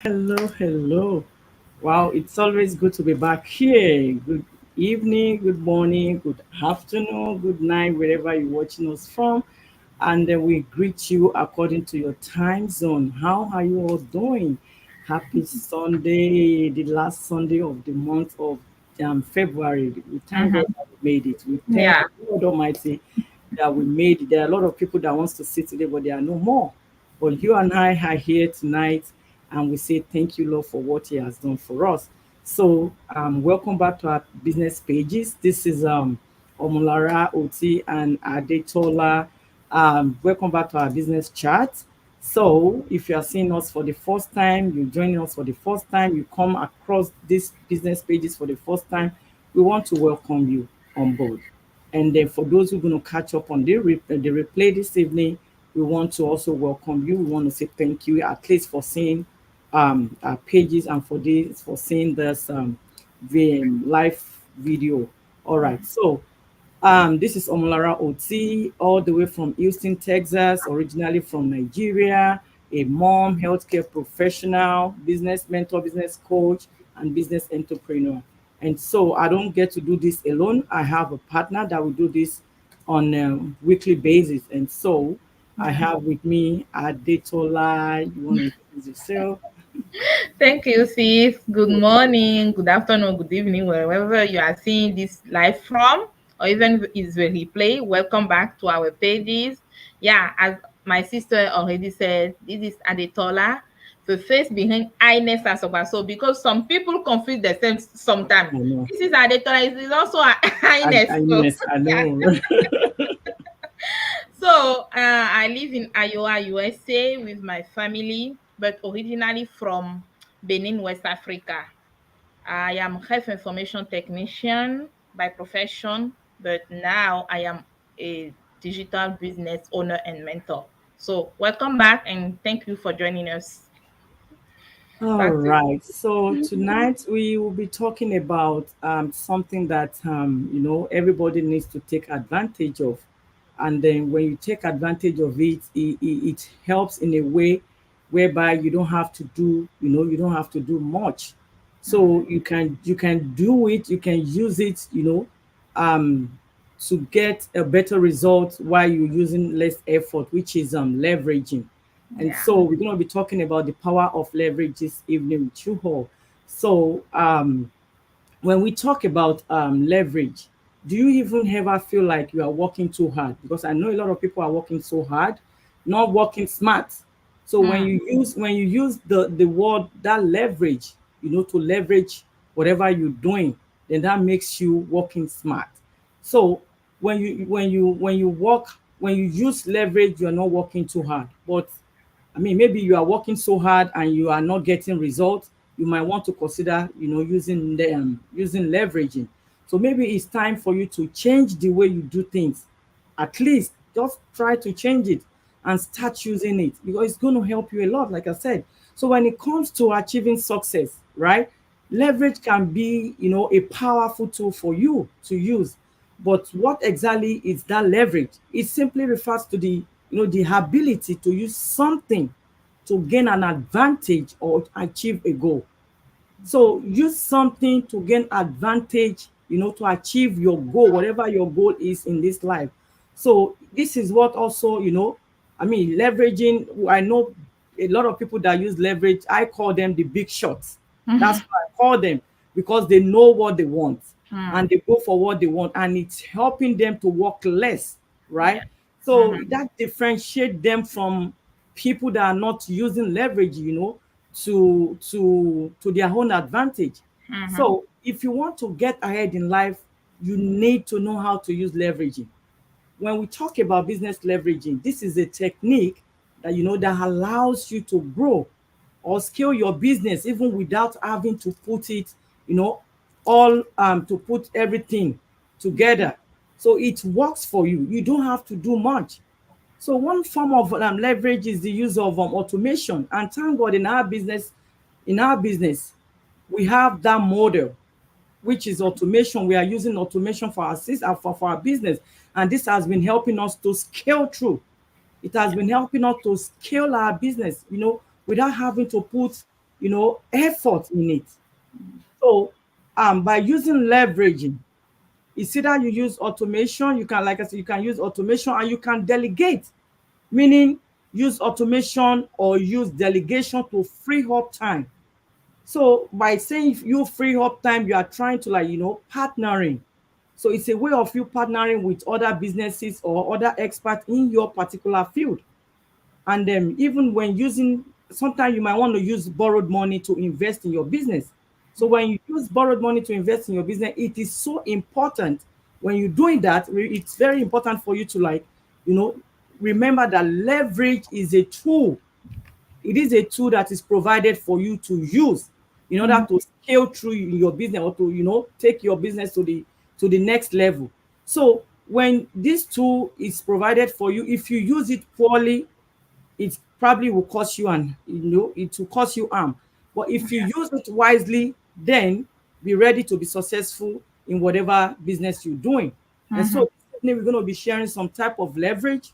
Hello, hello. Wow, it's always good to be back here. Good evening, good morning, good afternoon, good night, wherever you're watching us from. And then we greet you according to your time zone. How are you all doing? Happy Sunday, the last Sunday of the month of February. We thank God Mm-hmm. that we made it. We thank Yeah. God Almighty that we made it. There are a lot of people that wants to see today, but there are no more. But you and I are here tonight, and we say thank you, Lord, for what He has done for us. So, welcome back to our business pages. This is Omolara, and Adetola. Welcome back to our business chat. So, if you are seeing us for the first time, you're joining us for the first time, you come across these business pages for the first time, we want to welcome you on board. And then for those who are going to catch up on the replay this evening, we want to also welcome you. We want to say thank you at least for seeing our pages and for seeing this live video. All right. So this is Omolara Oti, all the way from Houston, Texas, originally from Nigeria, a mom, healthcare professional, business mentor, business coach, and business entrepreneur. And so I don't get to do this alone. I have a partner that will do this on a weekly basis. And so I have with me Adetola. You want to introduce yourself? Thank you, sis. Good morning, good afternoon, good evening, wherever you are seeing this live from, or even if it's a replay. Welcome back to our pages. Yeah, as my sister already said, this is Adetola, the face behind Ines Asoba. So, because some people confuse themselves sometimes, I know. this is Adetola, it is also Ines. So, Yes, I yeah. know. So I live in Iowa, USA with my family, but originally from Benin, West Africa. I am health information technician by profession, but now I am a digital business owner and mentor. So welcome back and thank you for joining us. All Back to you. right. So tonight we will be talking about something that everybody needs to take advantage of, and then when you take advantage of it, it helps in a way whereby you don't have to do much. So you can do it, you can use it, um, to get a better result while you're using less effort, which is leveraging. And Yeah. so we're going to be talking about the power of leverage this evening with you all. So when we talk about leverage, do you even ever feel like you are working too hard? Because I know a lot of people are working so hard, not working smart. So Mm, when you use the word that leverage, to leverage whatever you're doing, then that makes you working smart. So when you use leverage, you're not working too hard. But I mean, maybe you are working so hard and you are not getting results. You might want to consider, using leveraging. So maybe it's time for you to change the way you do things. At least just try to change it and start using it because it's going to help you a lot, like I said. So when it comes to achieving success, right? Leverage can be, a powerful tool for you to use. But what exactly is that leverage? It simply refers to the ability to use something to gain an advantage or achieve a goal. So use something to gain advantage, to achieve your goal, whatever your goal is in this life. So this is what also, I mean, leveraging. I know a lot of people that use leverage. I call them the big shots. That's mhm, what I call them because they know what they want and mm, they go for what they want, and it's helping them to work less, right? yeah. So Mhm, that differentiate them from people that are not using leverage, to their own advantage. mhm, So if you want to get ahead in life, you need to know how to use leveraging. When we talk about business leveraging, this is a technique that allows you to grow or scale your business even without having to put it, you know, all to put everything together. So it works for you. You don't have to do much. So one form of leverage is the use of automation. And thank God in our business, we have that model, which is automation. We are using automation for for our business, and this has been helping us to scale through. It has been helping us to scale our business, without having to put effort in it. So by using leveraging, it's either you use automation, you can, like I said, you can use automation and you can delegate, meaning use automation or use delegation to free up time. So by saying if you free up time, you are trying to, like, partnering. So it's a way of you partnering with other businesses or other experts in your particular field. And then even when using, sometimes you might want to use borrowed money to invest in your business. So when you use borrowed money to invest in your business, it is so important. When you're doing that, it's very important for you to, like, you know remember that leverage is a tool. It is a tool that is provided for you to use in order to scale through in your business, or to, take your business to the next level. So when this tool is provided for you, if you use it poorly, it probably will cost you, and it will cost you harm. But if you use it wisely, then be ready to be successful in whatever business you're doing. And so this evening we're going to be sharing some type of leverage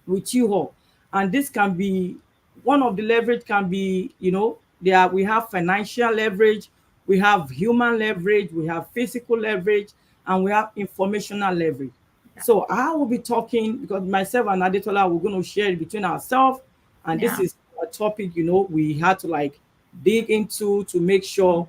with you all. And this can be, one of the leverage can be, we have financial leverage, we have human leverage, we have physical leverage, and we have informational leverage. Yeah. So I will be talking, because myself and Adetola, we're going to share it between ourselves. And this Yeah. is a topic, we had to, like, dig into to make sure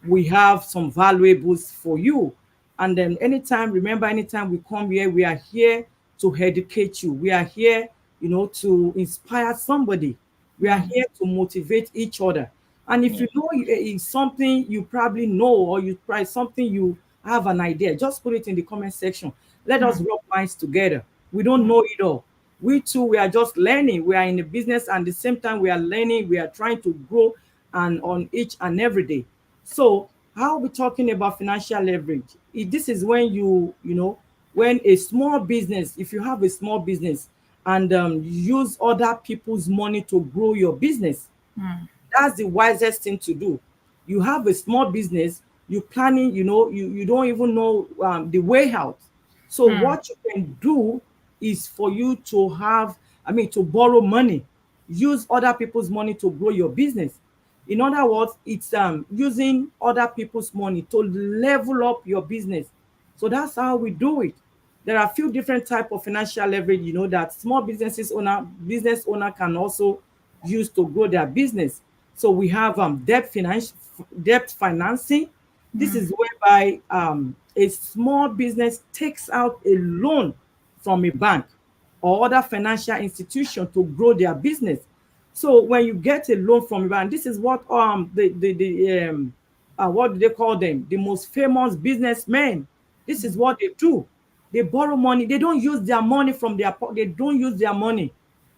we have some valuables for you. And then anytime, remember, anytime we come here, we are here to educate you. We are here, to inspire somebody. We are here to motivate each other. And if Yeah. you know it's something you probably know, or you try something, you have an idea, just put it in the comment section. Let us rub minds together. We don't know it all. We too, we are just learning. We are in the business, and at the same time we are learning. We are trying to grow and on each and every day. So I'll be talking about financial leverage. This is when when a small business, if you have a small business, and you use other people's money to grow your business, that's the wisest thing to do. You have a small business, you planning, you don't even know the way out. So what you can do is for you to have, to borrow money, use other people's money to grow your business. In other words, it's using other people's money to level up your business. So that's how we do it. There are a few different type of financial leverage, that small business owner can also use to grow their business. So we have debt financing. This is whereby a small business takes out a loan from a bank or other financial institution to grow their business. So when you get a loan from a bank, this is what what do they call them? The most famous businessmen. This is what they do. They borrow money. They don't use their money from their They don't use their money.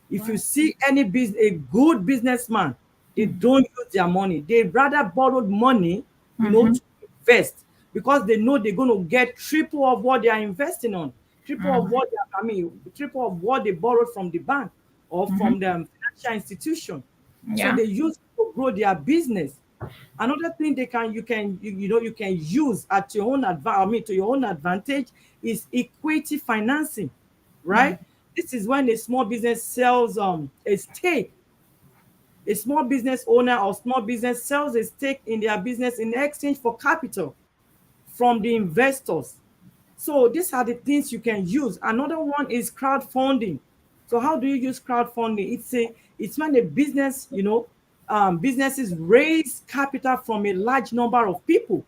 If you see a good businessman, they don't use their money. They rather borrowed money, to invest, because they know they're going to get triple of what they are investing on, triple of what they borrowed from the bank or from the financial institution. So Yeah. they use it to grow their business. Another thing you can use at your own to your own advantage is equity financing, right? This is when a small business sells a stake. A small business owner or small business sells a stake in their business in exchange for capital from the investors. So these are the things you can use. Another one is crowdfunding. So how do you use crowdfunding? It's when a business, businesses raise capital from a large number of people.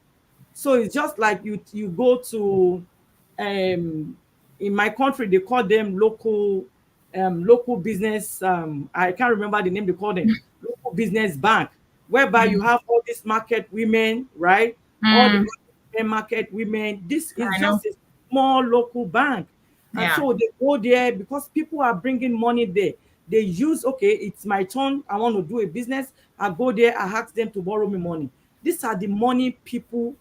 So it's just like you go to in my country they call them local business, I can't remember the name they call them, local business bank, whereby you have all these market women, right? All the market women. This is I know. just a small local bank. And Yeah. so they go there because people are bringing money there. They use, okay, it's my turn, I want to do a business. I go there, I ask them to borrow me money. These are the money people,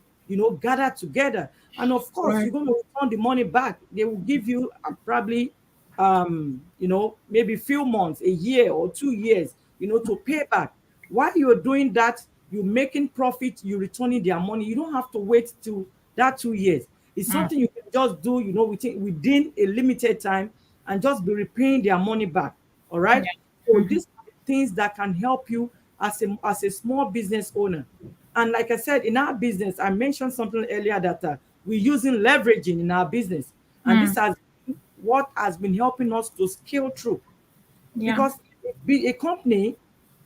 gather together. And of course, Right. you're going to return the money back. They will give you probably, maybe few months, a year or 2 years, to pay back. While you're doing that, you're making profit, you're returning their money. You don't have to wait till that 2 years. It's something you can just do, within a limited time, and just be repaying their money back. All right. Yeah. So these are the things that can help you as a small business owner. And like I said, in our business, I mentioned something earlier that we're using leveraging in our business, and this Mm. has been what has been helping us to scale through. Yeah. Because be a company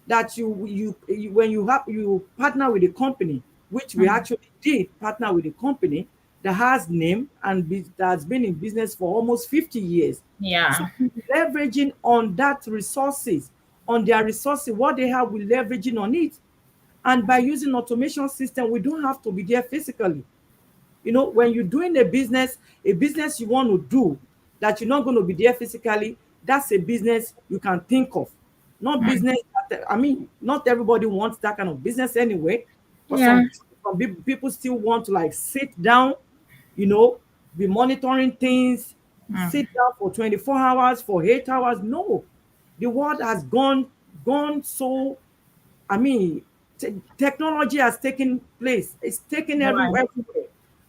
that when you partner with a company, which we Mm. actually did partner with a company that has name and that has been in business for almost 50 years. So Yeah. we're leveraging on that resources, on their resources, what they have, we're leveraging on it. And by using automation system, we don't have to be there physically. When you're doing a business you want to do, that you're not going to be there physically, that's a business you can think of. Not Mm. business I mean, not everybody wants that kind of business anyway. But Yeah. some people still want to like sit down, you know be monitoring things, Mm. sit down for 24 hours, for 8 hours. No, the world has gone so, I mean, technology has taken place. It's taken Right. everywhere.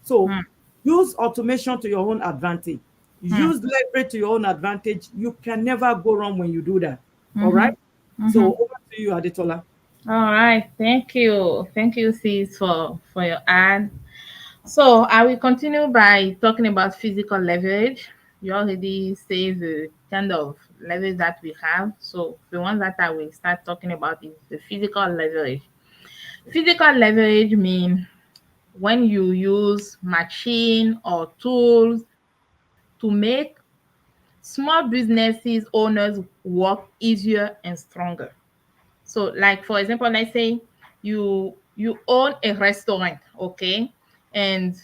So Mm. use automation to your own advantage. Mm. Use leverage to your own advantage. You can never go wrong when you do that. All right. Mm-hmm. Mm-hmm. So over to you, Adetola. All right. Thank you. Thank you, sis, for your ad. So I will continue by talking about physical leverage. You already say the kind of leverage that we have. So the one that I will start talking about is the physical leverage. Physical leverage means when you use machine or tools to make small businesses owners work easier and stronger. So like for example, let's say you own a restaurant, okay, and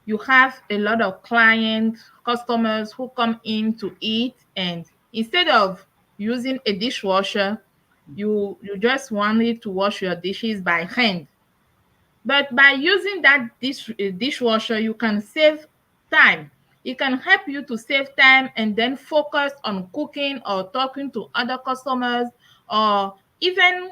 you have a lot of clients, customers who come in to eat, and instead of using a dishwasher, you just wanted to wash your dishes by hand. But by using that dishwasher, you can save time. It can help you to save time and then focus on cooking or talking to other customers, or even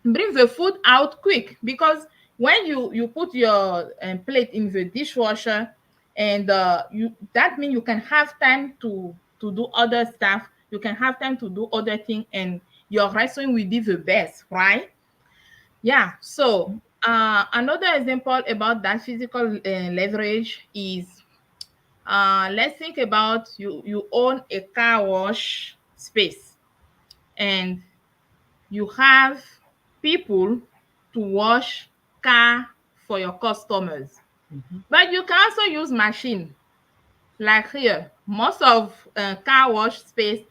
bring the food out quick. Because when you put your plate in the dishwasher, and you that means you can have time to do other stuff, you can have time to do other things, and your restaurant will be the best, right? Yeah. So another example about that physical leverage is, let's think about you own a car wash space, and you have people to wash car for your customers. Mhm. But you can also use machine. Like here, most of car wash space,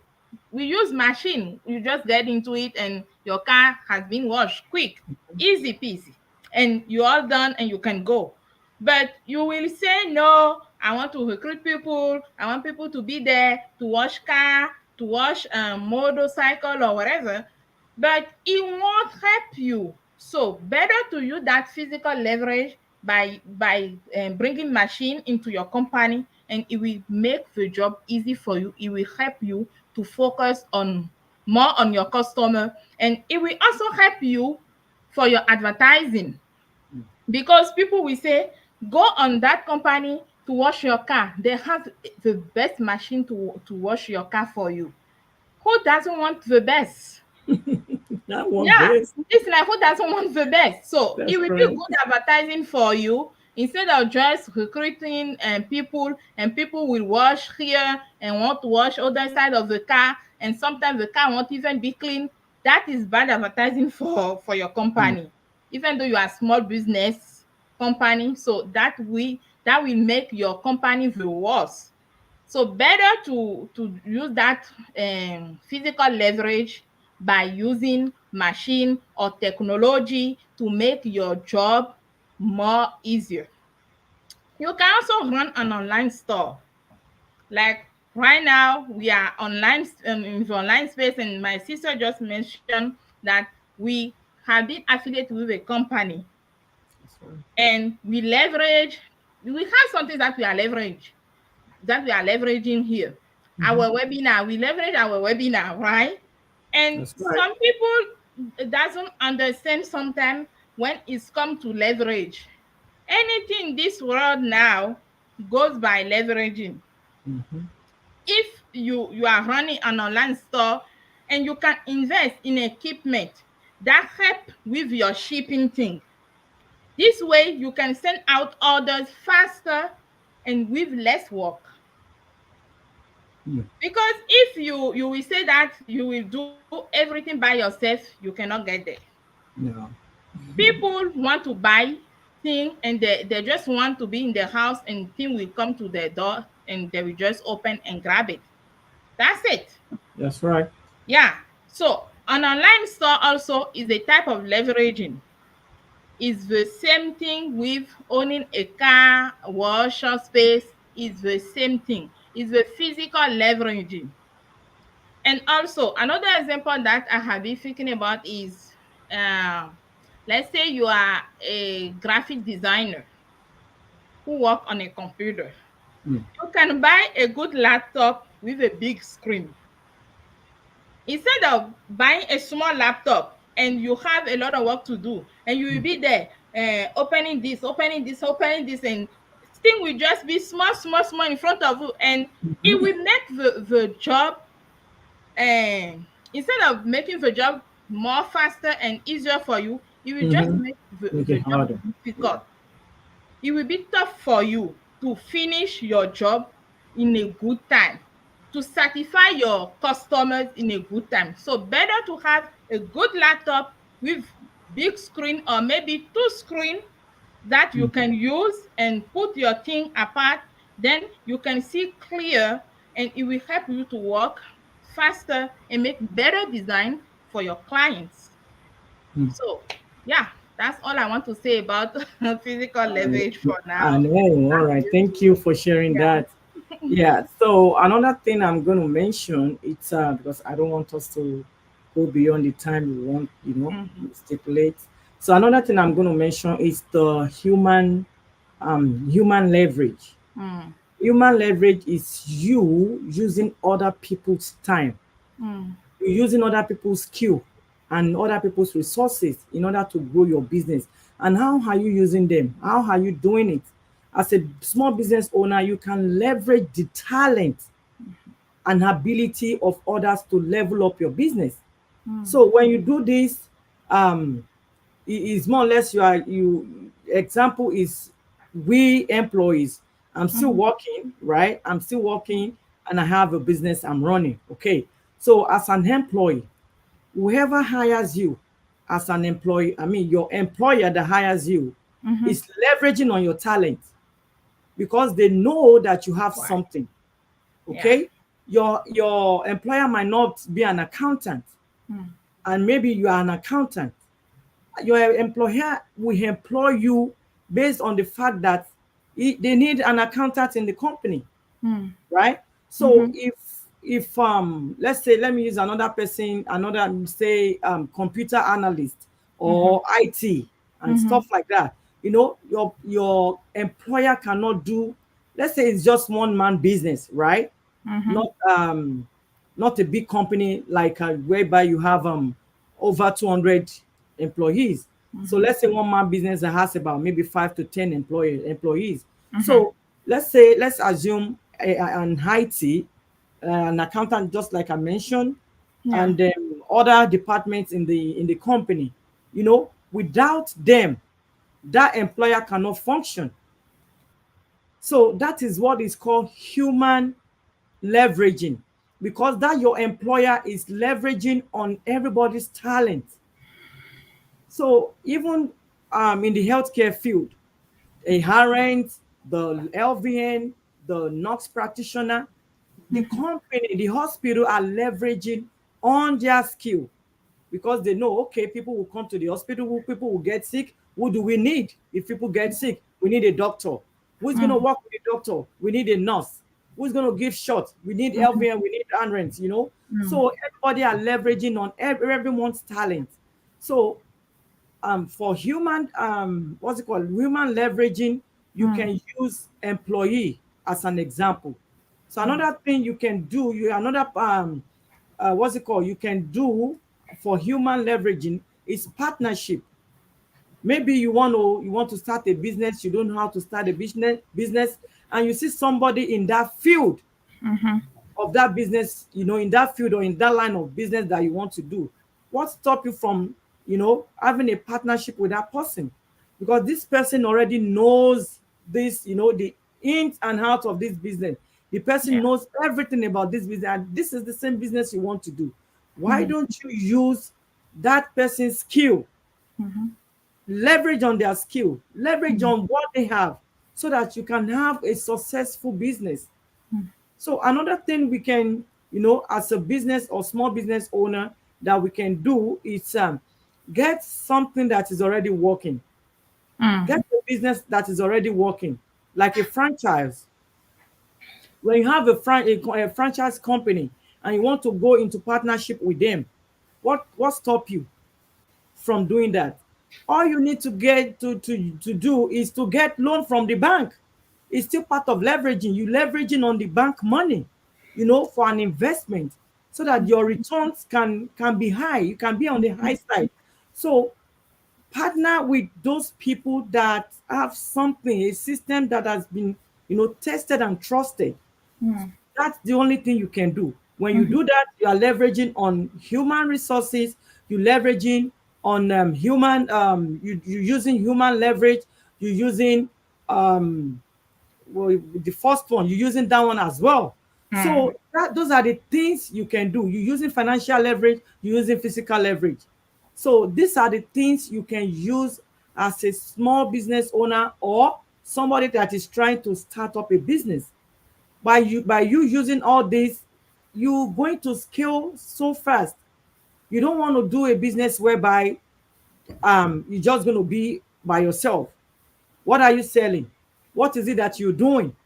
we use machine. You just get into it and your car has been washed quick, easy peasy, and you all done and you can go. But you will say no, I want to recruit people, I want people to be there to wash car, to wash motorcycle or whatever, but it won't help you. So better to use that physical leverage by bringing machine into your company, and it will make the job easy for you. It will help you to focus on more on your customer, and it will also help you for your advertising, because people will say go on that company to wash your car. They have the best machine to wash your car for you. Who doesn't want the best? That one Yeah, best. it's like who doesn't want the best? So it That's will be right. good advertising for you, instead of just recruiting people, and people will wash here and want to wash other side of the car, and sometimes the car won't even be clean. That is bad advertising for your Mm. company, even though you are small business company. So that will make your company the worse. So better to use that physical leverage by using machine or technology to make your job more easier. You can also run an online store. Like right now, we are online in the online space, and my sister just mentioned that we have been affiliated with a company, That's right. and we have something that we are leveraging here. Mhm. Our webinar, we leverage our webinar, right? And That's right. some people doesn't understand sometimes when it's come to leverage. Anything in this world now goes by leveraging. Mhm. If you are running an online store and you can invest in equipment, that help with your shipping thing. This way you can send out orders faster and with less work. Mm. Because if you will say that you will do everything by yourself, you cannot get there. Yeah. People want to buy thing and they just want to be in the house and thing will come to their door and they will just open and grab it. That's it. That's right. Yeah. So an online store also is a type of leveraging. It's the same thing with owning a car, workshop space. It's the same thing. It's the physical leveraging. And also another example that I have been thinking about is, uh, let's say you are a graphic designer who work on a computer. Mm. You can buy a good laptop with a big screen instead of buying a small laptop and you have a lot of work to do and you will be there, opening this, opening this, opening this, and thing will just be small, small, small in front of you, and it will make the job, uh, instead of making the job more faster and easier for you, it will just Mm-hmm. make Make the it job harder. Yeah. difficult. It will be tough for you to finish your job in a good time, to satisfy your customers in a good time. So better to have a good laptop with big screen or maybe two screen that you Mm. can use and put your thing apart. Then you can see clear and it will help you to work faster and make better design for your clients. Mm. So yeah, that's all I want to say about physical leverage for I now. know. All right. Thank you for sharing that. Yeah. Yeah. So another thing I'm going to mention, it's because I don't want us to go beyond the time we want, Mhm. stipulate. So another thing I'm going to mention is the human leverage. Mm, Human leverage is you using other people's time, mm, you're using other people's skill and other people's resources in order to grow your business. And how are you using them? How are you doing it? As a small business owner, you can leverage the talent and ability of others to level up your business. mm, So when you do this, um, is more or less you example is we employees. I'm still mhm, working, right? I'm still working and I have a business I'm running. Okay. So as an employee, whoever hires you as an employee, I mean your employer that hires you mhm. is leveraging on your talent because they know that you have Right. something. Yeah. Okay. Your employer might not be an accountant, Mm, and maybe you are an accountant. Your employer will employ you based on the fact that they need an accountant in the company, mm, right? So mhm, if let's say, let me use another person, another say computer analyst mhm, or IT and mhm, stuff like that. Your employer cannot do, let's say it's just one man business, right? mhm, Not um not a big company like whereby you have over 200 employees. So mhm, let's say one man business that has about maybe 5 to 10 employees. mhm. So let's assume an IT, an accountant, just like I mentioned, Yeah. and other departments in the company. Without them, that employer cannot function. So that is what is called human leveraging, because that your employer is leveraging on everybody's talent. So even in the healthcare field, a RN, the LVN, the nurse practitioner, the Mhm, company, the hospital are leveraging on their skill because they know, okay, people will come to the hospital, people will get sick. Who do we need? If people get sick, we need a doctor. Who's going to mm, work with the doctor? We need a nurse. Who's going to give shots? We need mhm, LVN, we need RNs. mm, So everybody are leveraging on everyone's talent. So for human what's it called, human leveraging, you mm, can use employee as an example. So mm, another thing you can do, you another what's it called, you can do for human leveraging is partnership. Maybe you want to start a business, you don't know how to start a business, and you see somebody in that field mhm, of that business, in that field or in that line of business that you want to do. What stop you from having a partnership with that person, because this person already knows this, the ins and outs of this business. The person Yeah. knows everything about this business, and this is the same business you want to do. Why Mm. don't you use that person's skill, Mhm. leverage on their skill, leverage Mm. on what they have, so that you can have a successful business? Mm. So another thing we can, as a business or small business owner, that we can do is get something that is already working. Mm. Get a business that is already working, like a franchise. When you have a franchise company and you want to go into partnership with them, what stop you from doing that? All you need to get to do is to get loan from the bank. It's still part of leveraging. You leveraging on the bank money, for an investment, so that your returns can be high. You can be on the high side. So partner with those people that have something, a system that has been, tested and trusted. Mm. That's the only thing you can do. When you Mhm. do that, you are leveraging on human resources. You're leveraging on human. You're using human leverage. You're using well, the first one. You're using that one as well. Mm. So those are the things you can do. You're using financial leverage. You're using physical leverage. So these are the things you can use as a small business owner or somebody that is trying to start up a business. By you using all this, you're going to scale so fast. You don't want to do a business whereby you're just going to be by yourself. What are you selling? What is it that you're doing?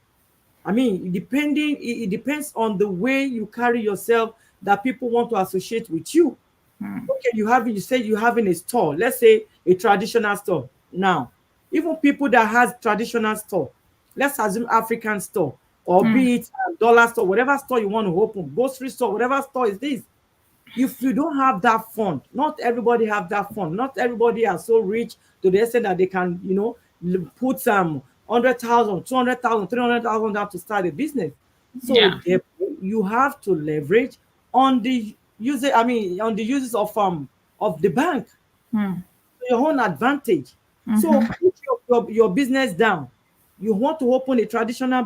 I mean, it depends on the way you carry yourself, that people want to associate with you. Mm. Okay, you say you're having a store, let's say a traditional store. Now, even people that has traditional store, let's assume African store, or Mm. be it dollar store, whatever store you want to open, grocery store, whatever store is this. If you don't have that fund, not everybody have that fund. Not everybody are so rich to the extent that they can, put some 100,000, 200,000, 300,000 down to start a business. So Yeah. you have to leverage on the on the uses of the bank Mm. to your own advantage. So Mhm. put your business down. You want to open a traditional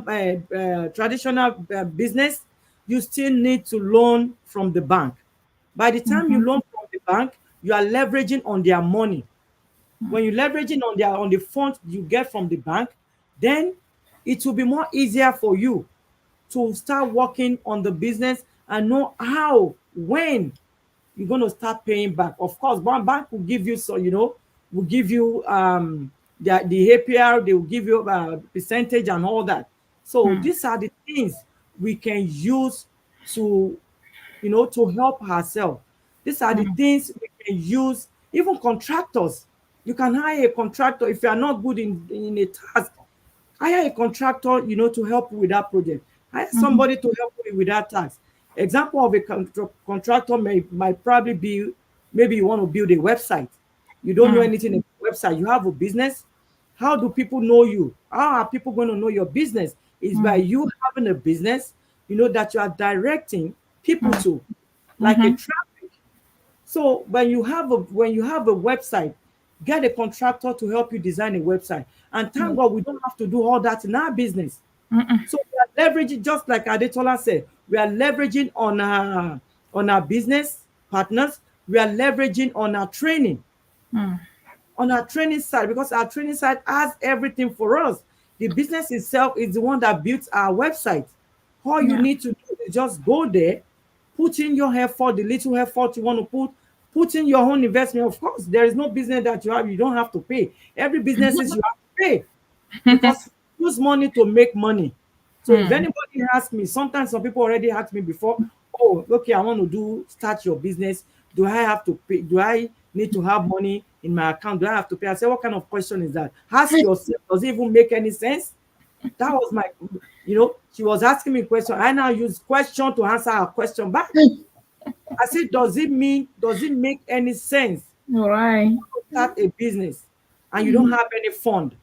business, you still need to loan from the bank. By the time you Mhm. loan from the bank, you are leveraging on their money. Mm. When you're leveraging on the funds you get from the bank, then it will be more easier for you to start working on the business and know how, when you're going to start paying back. Of course, one bank will give you, will give you the APR, they will give you a percentage and all that. So Mm. these are the things we can use to, to help ourselves. These are the Mm. things we can use. Even contractors, you can hire a contractor if you are not good in a task. Hire a contractor, to help you with that project. Hire Mhm. somebody to help you with that task. Example of a contractor might probably be, maybe you want to build a website. You don't know Mm. anything about website. You have a business. How do people know you? How are people going to know your business? Is by Mm. you having a business, that you are directing people Mm. to, like a Mhm. traffic. So when you have a website, get a contractor to help you design a website. And thank Mm. God we don't have to do all that in our business. Mm. So we are leveraging, just like Adetola said, we are leveraging on our business partners. We are leveraging Mm. on our training side, because our training side has everything for us. The business itself is the one that builds our website. All you Yeah. need to do is just go there, put in your effort, the little effort you want to put in your own investment. Of course, there is no business that you don't have to pay. Every business is you have to pay, because you use money to make money. So if Mm. anybody asks me, sometimes some people already asked me before, oh, okay, I want to start your business. Do I have to pay? Do I need to have money in my account? Do I have to pay? I said, what kind of question is that? Ask yourself, does it even make any sense? That was my, she was asking me a question. I now use question to answer her question back. I said, does it make any sense All right. to start a business and you don't have any fund?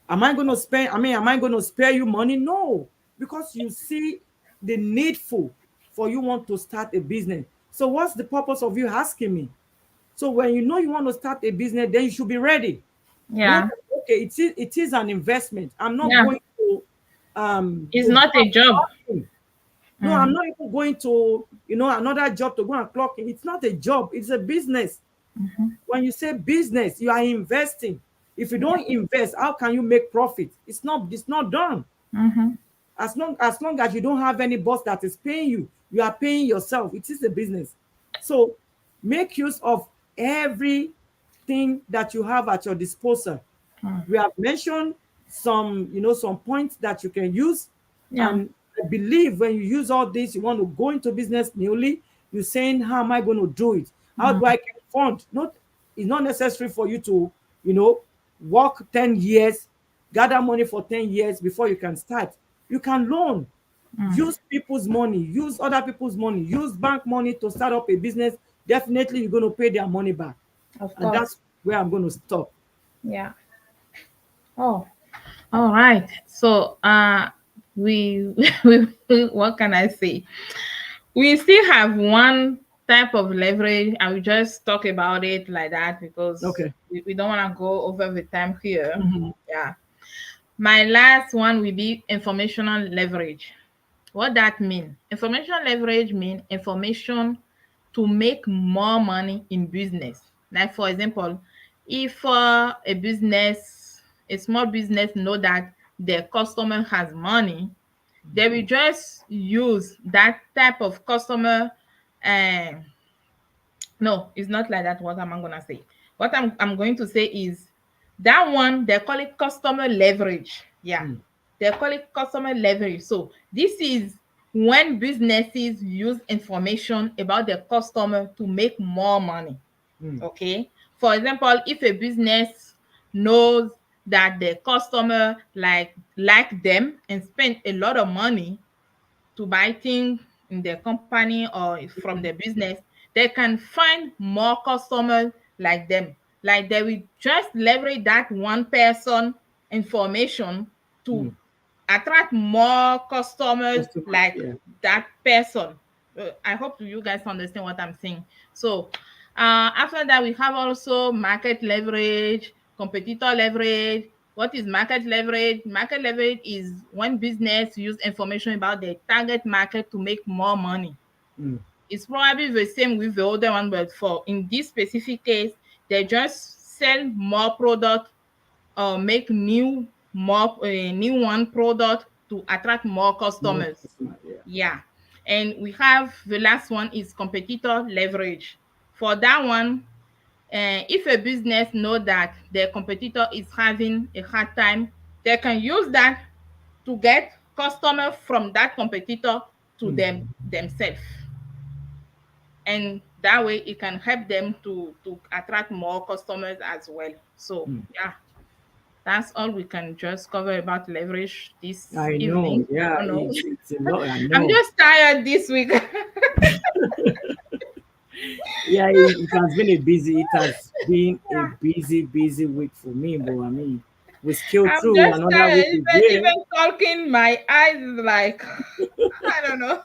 Am I going to spare you money? No, because you see the needful for you want to start a business. So what's the purpose of you asking me? So when you know you want to start a business, then you should be ready. Not Yeah. okay, it is an investment. I'm not Yeah. going It's to go not a and job. clock in. No, I'm Mm. not even going to, another job to go and clock in. It's not a job, it's a business. When you say business, you are investing. If you don't invest, how can you make profit? It's not done. Mm-hmm. As long as you don't have any boss that is paying you, you are paying yourself. It is a business. So make use of everything that you have at your disposal. Mm. We have mentioned some points that you can use. Yeah. And I believe when you use all this, you want to go into business newly, you're saying, how am I going to do it? How Mm. do I get fund? It's not necessary for you to, work 10 years, gather money for 10 years before you can start. You can loan, Mm. use people's money, use other people's money, use bank money to start up a business. Definitely you're going to pay their money back. Of And course. that's where I'm going to stop. Yeah. Oh, all right. So, we, what can I say? We still have one type of leverage, and we just talk about it like that because Okay. we don't want to go over the time here. Mhm. Yeah. My last one will be informational leverage. What that mean? Information leverage mean information to make more money in business. Like for example, if a small business know that their customer has money, they will just use that type of customer. um no, it's not like that. What am I gonna say? What I'm going to say is that one they call it customer leverage. Yeah, Mm, they call it customer leverage. So this is when businesses use information about their customer to make more money. mm, Okay. For example, if a business knows that the customer like them and spend a lot of money to buy things in their company or from their business, they can find more customers like them. Like they will just leverage that one person information to mm. attract more customers Customers, like yeah. that person. I hope you guys understand what I'm saying. So, after that, we have also market leverage, competitor leverage. What is market leverage? Market leverage is when business use information about their target market to make more money. Mm, It's probably the same with the other one, but for in this specific case, they just sell more product or make new one product to attract more more customers. customer, yeah. Yeah. And we have the last one is competitor leverage. For that one, if a business know that their competitor is having a hard time, they can use that to get customer from that competitor to Mm, themselves. And that way it can help them to attract more customers as well. So mm. yeah, that's all we can just cover about leverage this I know, evening. I yeah, don't know. it's a lot. I I'm know. just tired this week. Yeah, it has been a busy week for me, but I mean, we scaled I'm through. just Another tired. week is Even here. talking, my eyes is like I don't know.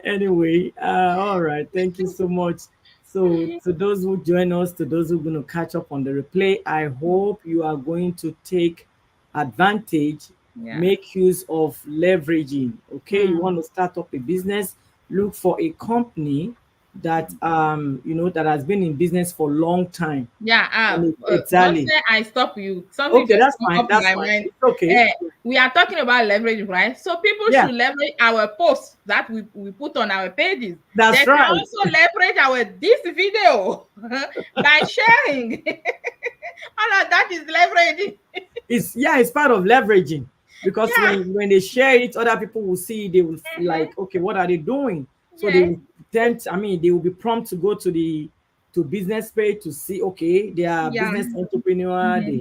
Anyway, all right. Thank you so much. So, to those who join us, to those who are going to catch up on the replay, I hope you are going to take advantage, Yeah. make use of leveraging. Okay, you Mm. want to start up a business, look for a company that that has been in business for a long time. Yeah. And Don't exactly. say I stop you. Something Okay, just that's come fine. up That's my fine. mind. It's okay. Eh, we are talking about leverage, right? So people Yeah, should leverage our posts that we put on our pages. They that's can right. also leverage our this video by sharing. All of that is leveraging. It's part of leveraging, because Yeah. when they share it, other people will see, they will Mhm. like, okay, what are they doing? So they Yes. will they will be prompt to go to the to business page to see, okay, they are Yeah. business entrepreneur, Mhm. they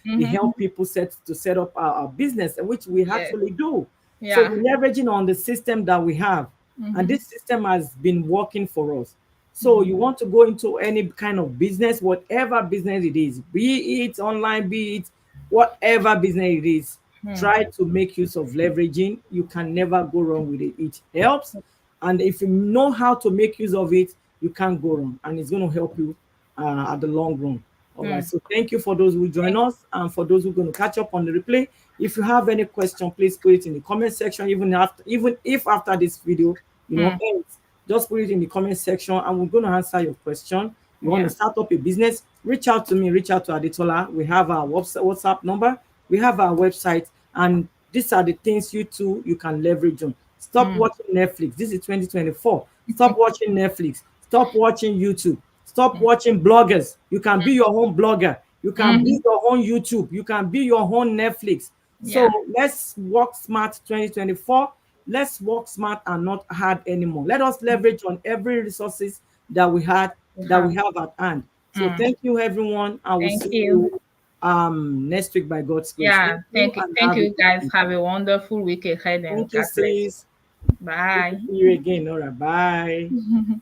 Mhm. help people set up our business, which we Yes. actually do. So Yeah. we're leveraging on the system that we have, and Mhm. this system has been working for us. So Mhm. you want to go into any kind of business, whatever business it is, be it online, be it whatever business it is, Mhm. try to make use of leveraging. You can never go wrong with it. It helps. And if you know how to make use of it, you can't go wrong, and it's going to help you at the long run. All right. Mm. So thank you for those who join Thank- us, and for those who are going to catch up on the replay. If you have any question, please put it in the comment section. Even if after this video, Mm. ends, just put it in the comment section, and we're going to answer your question. You want to Yeah. start up a business? Reach out to me. Reach out to Adetola. We have our WhatsApp number. We have our website, and these are the things you can leverage on. Stop Mm. watching Netflix. This is 2024. Stop watching Netflix. Stop watching YouTube. Stop watching bloggers. You can be your own blogger. You can be Mm. your own YouTube. You can be your own Netflix. So Yeah. let's work smart 2024. Let's work smart and not hard anymore. Let us leverage on every resources We that have. we have at hand. So Mm. thank you everyone. I will Thank see you. you next week by God's grace. Yeah. Thank you and Thank have a you, good guys. day. Have a wonderful week ahead, and Thank you, God bless you. sis. Good to Bye. see you again. All right, bye.